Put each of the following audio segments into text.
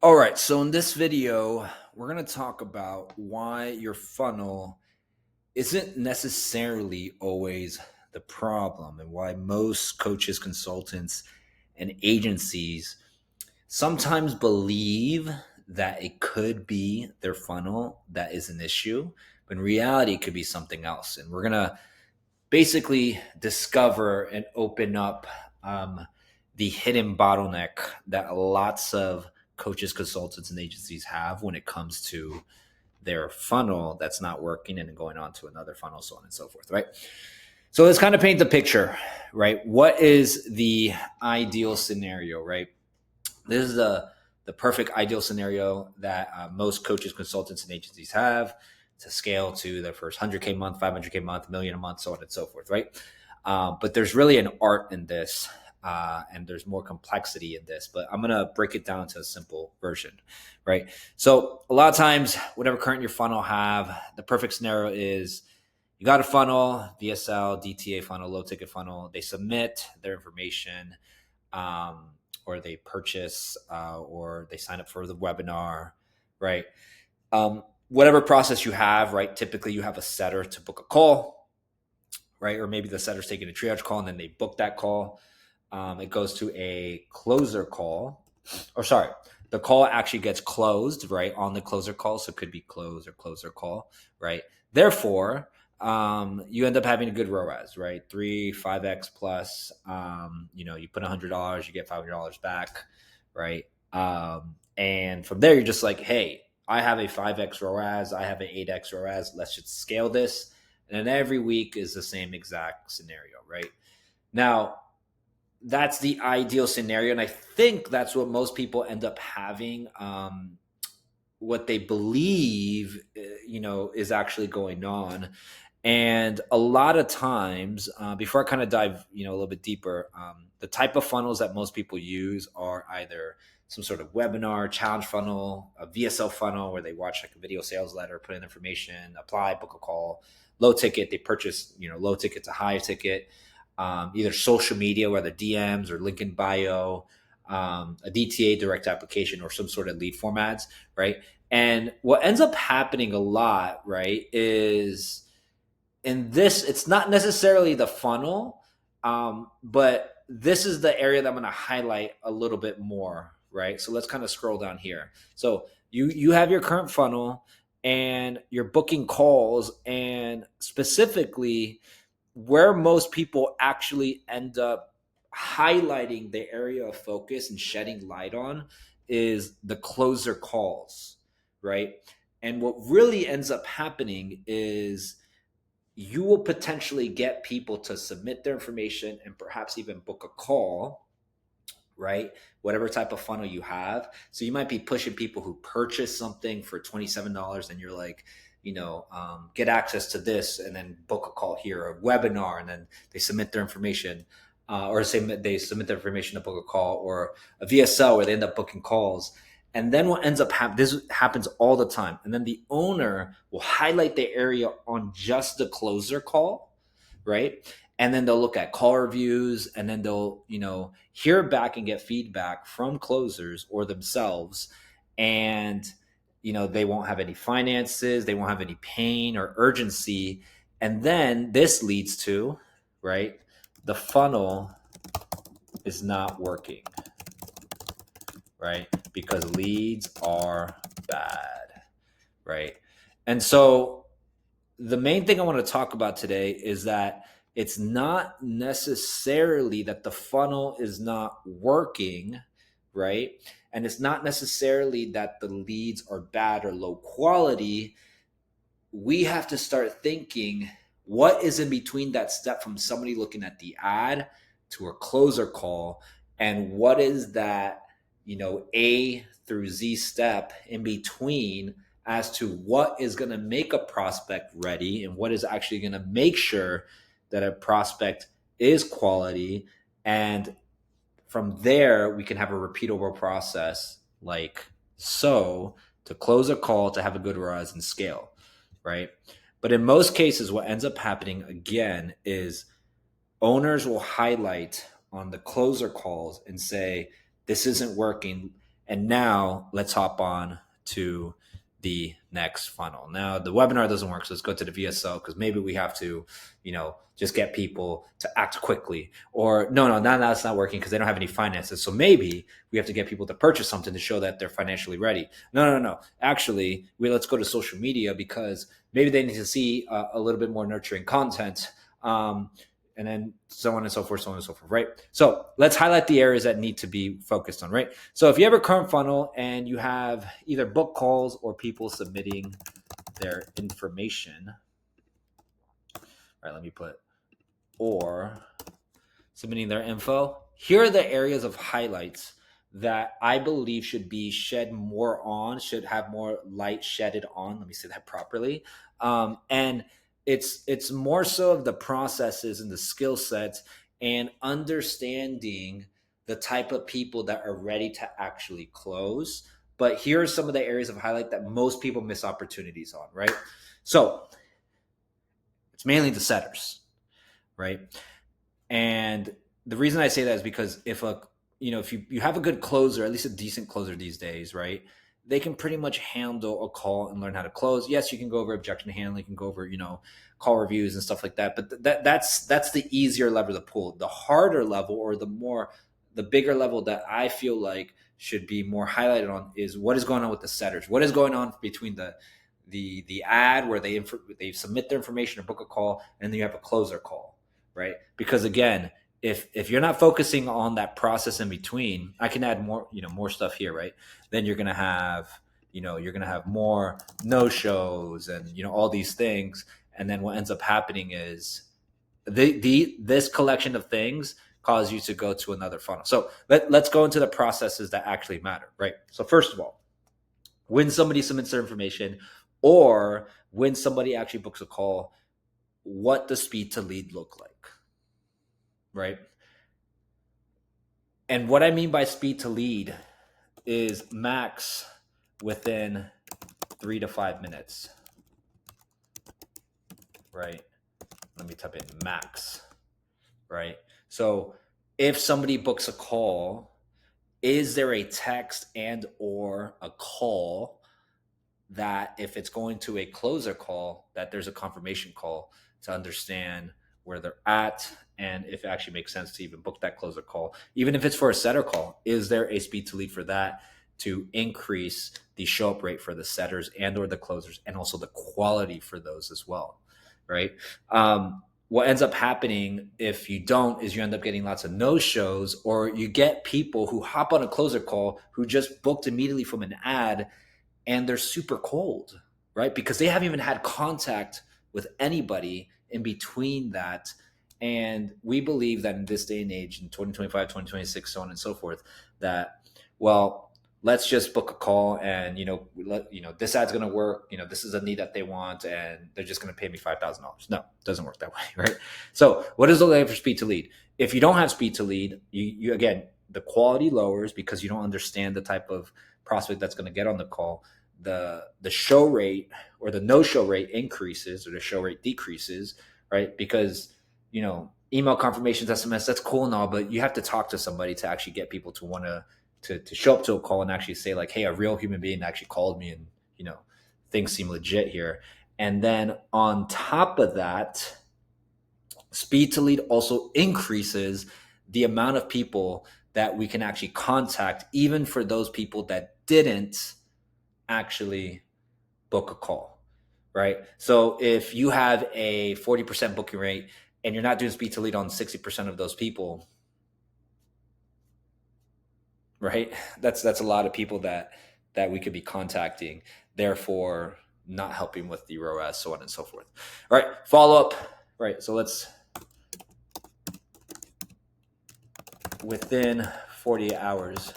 All right, so in this video, we're going to talk about why your funnel isn't necessarily always the problem and why most coaches, consultants, and agencies sometimes believe that it could be their funnel that is an issue, but in reality, it could be something else. And we're going to basically discover and open up the hidden bottleneck that lots of coaches, consultants, and agencies have when it comes to their funnel that's not working and going on to another funnel, so on and so forth, right? So let's kind of paint the picture, right? What is the ideal scenario, right? This is the perfect ideal scenario that most coaches, consultants, and agencies have to scale to their first 100K month, 500K month, million a month, so on and so forth, right? But there's really an art in this, and there's more complexity in this. But I'm gonna break it down to a simple version, right? So a lot of times, whatever current your funnel have, the perfect scenario is you got a funnel, VSL, DTA funnel, low ticket funnel. They submit their information. Or they purchase, or they sign up for the webinar, right? Whatever process you have, right? Typically, you have a setter to book a call, right? Or maybe the setter's taking a triage call and then they book that call. It goes to a closer call, or sorry, the call actually gets closed, right? On the closer call. So it could be close or closer call, right? Therefore, you end up having a good ROAS, right? 5x plus. You put $100, you get $500 back, right? And from there, you're just like, hey, I have a 5x ROAS, I have an 8x ROAS. Let's just scale this. And then every week is the same exact scenario, right? Now, that's the ideal scenario. And I think that's what most people end up having. What they believe, is actually going on. And a lot of times, before I kind of dive, a little bit deeper, the type of funnels that most people use are either some sort of webinar, challenge funnel, a VSL funnel where they watch like a video sales letter, put in information, apply, book a call. Low ticket, they purchase, low ticket to high ticket. Either social media, whether DMs or link in bio, a DTA, direct application, or some sort of lead form ads, right? And what ends up happening a lot, right, is in this, it's not necessarily the funnel, but this is the area that I'm going to highlight a little bit more, right? So let's kind of scroll down here. So you have your current funnel and you're booking calls, and specifically where most people actually end up highlighting the area of focus and shedding light on is the closer calls, right? And what really ends up happening is you will potentially get people to submit their information and perhaps even book a call, right? Whatever type of funnel you have. So you might be pushing people who purchase something for $27 and you're like, get access to this and then book a call here, or a webinar, and then they submit their information, or say they submit their information to book a call, or a VSL where they end up booking calls. And then what ends up happening, this happens all the time. And then the owner will highlight the area on just the closer call, right? And then they'll look at call reviews, and then they'll, hear back and get feedback from closers or themselves. And, they won't have any finances, they won't have any pain or urgency. And then this leads to, right, the funnel is not working, right? Because leads are bad, right? And so the main thing I want to talk about today is that it's not necessarily that the funnel is not working, right? And it's not necessarily that the leads are bad or low quality. We have to start thinking, what is in between that step from somebody looking at the ad to a closer call, and what is that, A through Z step in between, as to what is going to make a prospect ready and what is actually going to make sure that a prospect is quality. And from there, we can have a repeatable process like so to close a call, to have a good rise and scale, right? But in most cases, what ends up happening again is owners will highlight on the closer calls and say, this isn't working. And now let's hop on to the next funnel. Now the webinar doesn't work, so let's go to the VSL because maybe we have to, just get people to act quickly. Or no, that's not working because they don't have any finances. So maybe we have to get people to purchase something to show that they're financially ready. No. Actually, let's go to social media because maybe they need to see a little bit more nurturing content. And then so on and so forth, right? So let's highlight the areas that need to be focused on, right? So if you have a current funnel and you have either book calls or people submitting their information, right, let me put, or submitting their info, here are the areas of highlights that I believe should be shed more on, should have more light shedded on. Let me say that properly. And it's more so of the processes and the skill sets and understanding the type of people that are ready to actually close. But here are some of the areas of highlight that most people miss opportunities on, right? So it's mainly the setters, right? And the reason I say that is because if you have a good closer, at least a decent closer these days, right? They can pretty much handle a call and learn how to close. Yes, you can go over objection handling, you can go over, call reviews and stuff like that. But that's the easier lever to pull. The harder level or the bigger level that I feel like should be more highlighted on is what is going on with the setters. What is going on between the ad where they submit their information or book a call, and then you have a closer call, right? Because again, if you're not focusing on that process in between, I can add more stuff here, right? Then you're gonna have more no shows and all these things, and then what ends up happening is this collection of things cause you to go to another funnel. So let's go into the processes that actually matter, right? So first of all, when somebody submits their information or when somebody actually books a call, what does speed to lead look like? Right? And what I mean by speed to lead is max within 3 to 5 minutes. Right? Let me type in max. Right? So if somebody books a call, is there a text and or a call that if it's going to a closer call, that there's a confirmation call to understand where they're at and if it actually makes sense to even book that closer call? Even if it's for a setter call, is there a speed to lead for that to increase the show up rate for the setters and or the closers, and also the quality for those as well, right? What ends up happening if you don't is you end up getting lots of no shows, or you get people who hop on a closer call who just booked immediately from an ad and they're super cold, right? Because they haven't even had contact with anybody in between that. And we believe that in this day and age, in 2025, 2026, so on and so forth, that, well, let's just book a call and, this ad's going to work. This is a need that they want and they're just going to pay me $5,000. No, it doesn't work that way, right? So what is the way for speed to lead? If you don't have speed to lead, you again, the quality lowers because you don't understand the type of prospect that's going to get on the call. The show rate or the no show rate increases or the show rate decreases, right? Because email confirmations, SMS, that's cool and all, but you have to talk to somebody to actually get people to want to show up to a call and actually say like, hey, a real human being actually called me and things seem legit here. And then on top of that, speed to lead also increases the amount of people that we can actually contact, even for those people that didn't actually book a call, right? So if you have a 40% booking rate and you're not doing speed to lead on 60% of those people, right? That's a lot of people that we could be contacting, therefore not helping with the ROAS, so on and so forth. All right, follow up, right? So let's, within 48 hours,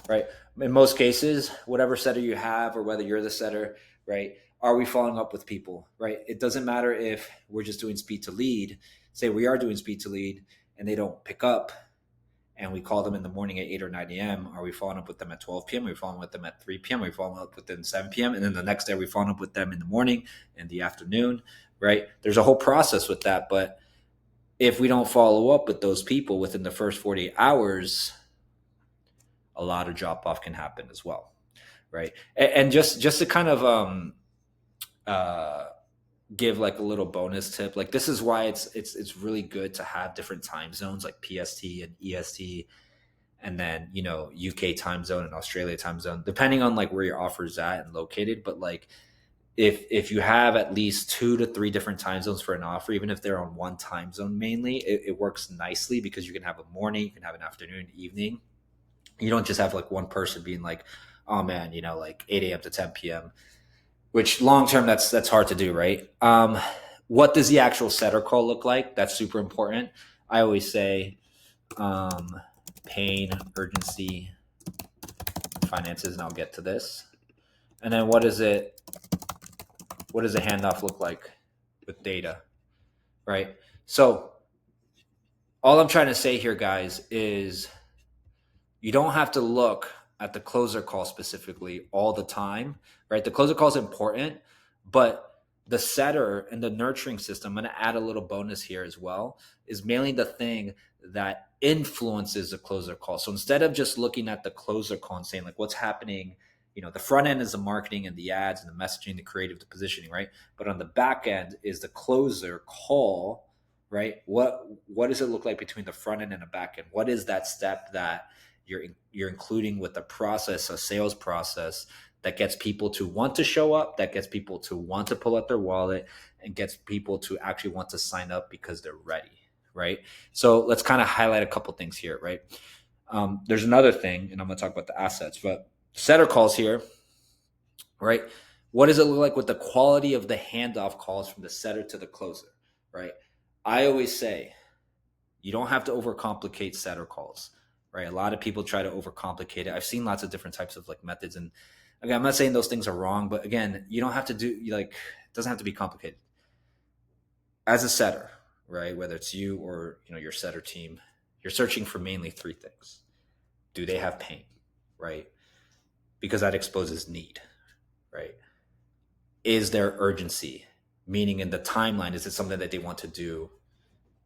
right? In most cases, whatever setter you have or whether you're the setter, right? Are we following up with people, right? It doesn't matter if we're just doing speed to lead. Say we are doing speed to lead and they don't pick up and we call them in the morning at 8 or 9 a.m. Are we following up with them at 12 p.m.? Are we following up with them at 3 p.m.? Are we following up with them 7 p.m.? And then the next day, are we following up with them in the morning and the afternoon, right? There's a whole process with that. But if we don't follow up with those people within the first 48 hours, a lot of drop off can happen as well, right? And just to kind of uh, give like a little bonus tip, like this is why it's really good to have different time zones like PST and EST, and then UK time zone and Australia time zone, depending on like where your offer is at and located. But like if you have at least 2 to 3 different time zones for an offer, even if they're on one time zone mainly, it works nicely because you can have a morning, you can have an afternoon, evening. You don't just have like one person being like, oh man, like 8 a.m. to 10 p.m., which long term that's hard to do, right? What does the actual setter call look like? That's super important. I always say pain, urgency, finances, and I'll get to this. And then what does a handoff look like with data, right? So all I'm trying to say here, guys, is you don't have to look at the closer call specifically all the time, right? The closer call is important, but the setter and the nurturing system, I'm going to add a little bonus here as well, is mainly the thing that influences the closer call. So instead of just looking at the closer call and saying like what's happening, the front end is the marketing and the ads and the messaging, the creative, the positioning, right? But on the back end is the closer call, right? What does it look like between the front end and the back end? What is that step that you're including with the process, a sales process that gets people to want to show up, that gets people to want to pull out their wallet, and gets people to actually want to sign up because they're ready, right? So let's kind of highlight a couple things here, right? There's another thing, and I'm going to talk about the assets, but setter calls here, right? What does it look like with the quality of the handoff calls from the setter to the closer, right? I always say you don't have to overcomplicate setter calls, right? A lot of people try to overcomplicate it. I've seen lots of different types of like methods, and again, I'm not saying those things are wrong, but again, you don't have to do like it doesn't have to be complicated. As a setter, right? Whether it's you or your setter team, you're searching for mainly 3 things. Do they have pain, right? Because that exposes need, right? Is there urgency? Meaning in the timeline, is it something that they want to do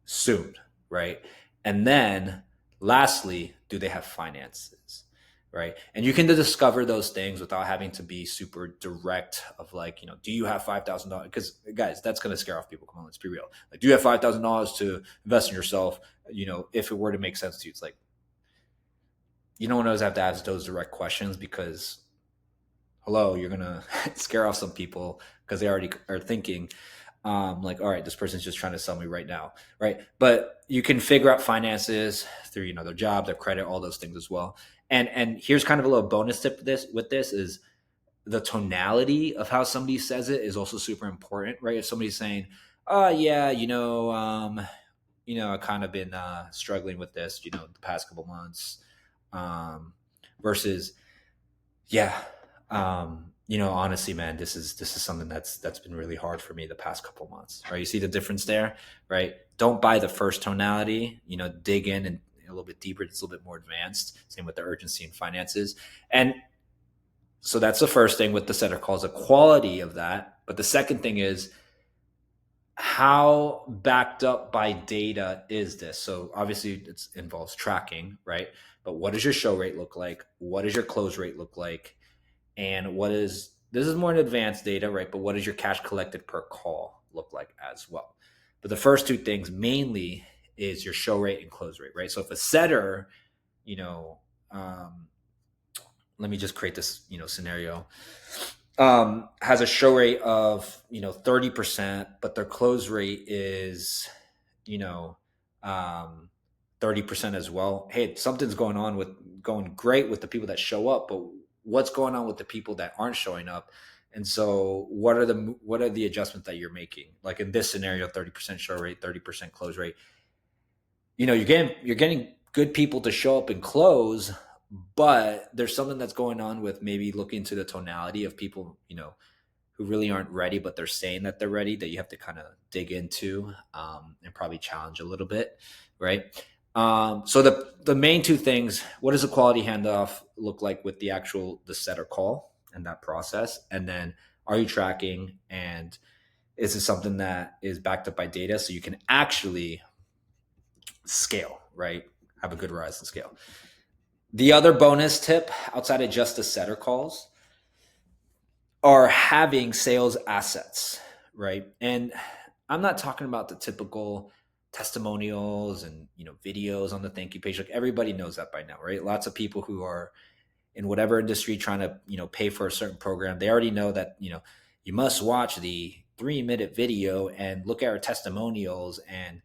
soon, right? And then lastly, do they have finances, right? And you can discover those things without having to be super direct of like, do you have $5,000? Because guys, that's going to scare off people. Come on, let's be real. Like, do you have $5,000 to invest in yourself? If it were to make sense to you, it's like, you don't always have to ask those direct questions because hello, you're going to scare off some people because they already are thinking, like, all right, this person's just trying to sell me right now, right? But you can figure out finances through their job, their credit, all those things as well. And here's kind of a little bonus tip with this is the tonality of how somebody says it is also super important, right? If somebody's saying, "Oh yeah, I've kind of been struggling with this, the past couple months," versus, "Yeah, honestly, man, this is something that's been really hard for me the past couple months," right? You see the difference there, right? Don't buy the first tonality, dig in and a little bit deeper. It's a little bit more advanced. Same with the urgency and finances. And so that's the first thing with the setter calls, the quality of that. But the second thing is how backed up by data is this? So obviously it involves tracking, right? But what does your show rate look like? What does your close rate look like? And this is more advanced data, right? But what does your cash collected per call look like as well? But the first 2 things mainly is your show rate and close rate, right? So if a setter, let me just create this, scenario, has a show rate of, 30%, but their close rate is, 30% as well. Hey, something's going great with the people that show up, but what's going on with the people that aren't showing up? And so what are the adjustments that you're making? Like in this scenario, 30% show rate, 30% close rate. You're getting good people to show up and close, but there's something that's going on with maybe looking to the tonality of people, who really aren't ready, but they're saying that they're ready, that you have to kind of dig into and probably challenge a little bit, right? So the main 2 things: what does a quality handoff look like with the setter call and that process? And then are you tracking, and is it something that is backed up by data so you can actually scale, right? Have a good rise and scale. The other bonus tip outside of just the setter calls are having sales assets, right? And I'm not talking about the typical testimonials and videos on the thank you page. Like everybody knows that by now, right? Lots of people who are in whatever industry trying to pay for a certain program, they already know that you must watch the 3-minute video and look at our testimonials and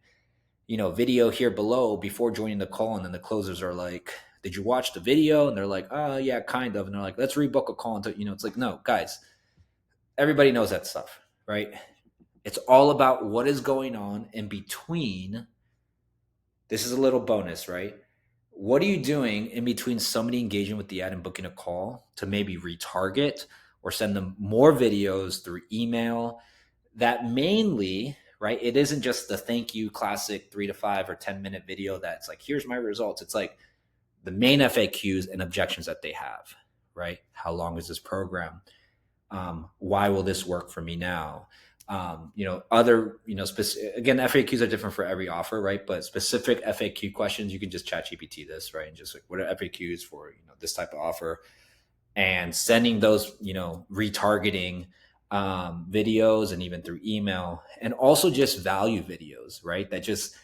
video here below before joining the call. And then the closers are like, did you watch the video? And they're like, oh yeah, kind of. And they're like, let's rebook a call. And it's like, no, guys, everybody knows that stuff, right? It's all about what is going on in between. This is a little bonus, right? What are you doing in between somebody engaging with the ad and booking a call to maybe retarget or send them more videos through email? That mainly, right? It isn't just the thank you classic 3 to 5 or 10-minute video that's like, here's my results. It's like the main FAQs and objections that they have, right? How long is this program? Why will this work for me now? Other, again, FAQs are different for every offer, right? But specific FAQ questions, you can just chat GPT this, right? And just like, what are FAQs for, this type of offer, and sending those, retargeting videos and even through email, and also just value videos, right? That just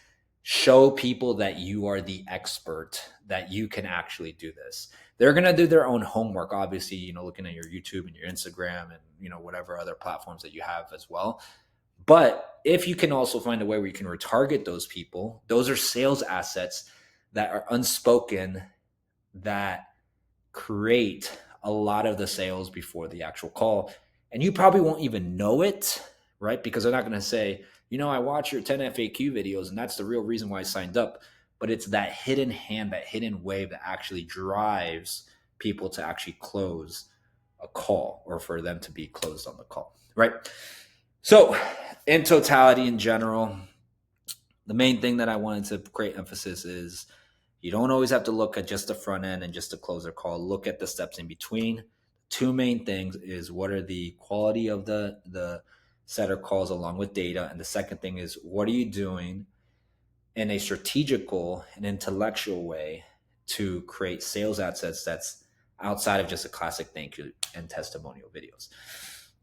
show people that you are the expert, that you can actually do this. They're going to do their own homework, obviously, looking at your YouTube and your Instagram and, whatever other platforms that you have as well. But if you can also find a way where you can retarget those people, those are sales assets that are unspoken that create a lot of the sales before the actual call. And you probably won't even know it, right? Because they're not going to say, I watch your 10 FAQ videos and that's the real reason why I signed up. But it's that hidden hand, that hidden wave that actually drives people to actually close a call or for them to be closed on the call, right? So in totality, in general, the main thing that I wanted to create emphasis is you don't always have to look at just the front end and just the closer call. Look at the steps in between. Two main things is what are the quality of the setter calls along with data. And the second thing is what are you doing in a strategical and intellectual way to create sales assets that's outside of just a classic thank you and testimonial videos.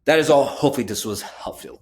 That is all. Hopefully this was helpful.